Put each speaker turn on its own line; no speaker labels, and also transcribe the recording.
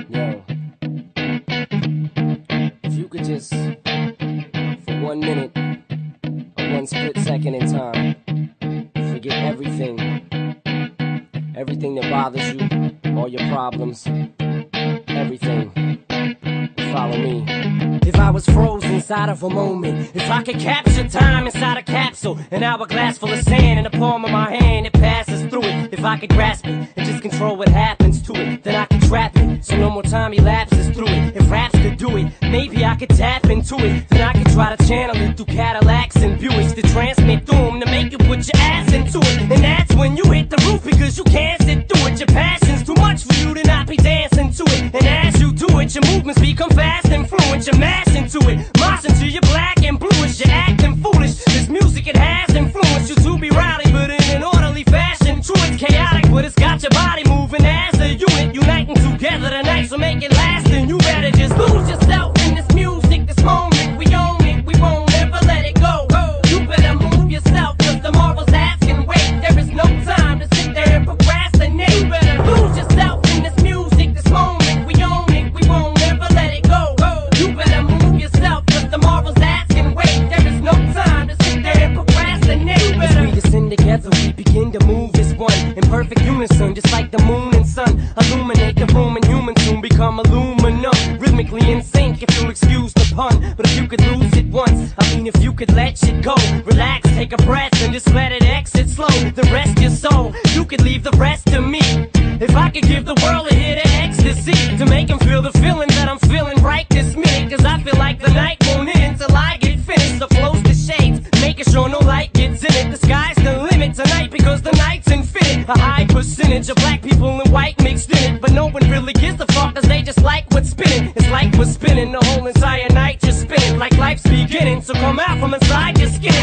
Yo, if you could just, for 1 minute, or 1 split second in time, forget everything that bothers you, all your problems, everything. Follow me. If I was frozen inside of a moment, if I could capture time inside a capsule, an hourglass full of sand in the palm of my hand, it passes through it. If I could grasp it and just control what happens to it, then I could trap it, so no more time elapses through it. If raps could do it, maybe I could tap into it. Then I could try to channel it through Cadillacs and Buicks to transmit through them to make you put your ass into it. And that's when you hit the roof because you can't sit through it. Your passion's too much for you to not be dancing to it. And as you do it, your movements become fast and fluent. You're mashing to it, moshing till you're black and bluish. You're acting foolish. This music, it has influenced you to be rowdy, but in an orderly fashion. True, it's chaotic, but it's got your body moving as a unit, uniting together tonight. So make it last, and you better just lose yourself in this music, this moment. We own it, we won't ever let it go. You better move yourself, cause tomorrow's asking wait. There is no time to sit there and procrastinate. You better lose yourself in this music, this moment. We own it, we won't ever let it go. You better move yourself, cause tomorrow's asking wait. There is no time to sit there and procrastinate. As we descend together, we begin to move as one in perfect unison, just like the moon and sun illuminate the room, and humans soon become aluminum, rhythmically in sync, if you'll excuse the pun. But if you could lose it once, I mean if you could let shit go, relax, take a breath, and just let it exit slow. The rest your soul, you could leave the rest to me. If I could give the world a hit of ecstasy to make them feel the feeling that I'm feeling right this minute, cause I feel like the night won't end till I get finished. So close the shades, making sure no light gets in it. The sky's the limit tonight because the night's infinite. A high percentage of black people and white mixed in it, but no one really gives a fuck cause they just like what's spinning. It's like we're spinning the whole entire night, just spinning like life's beginning. So come out from inside your skin.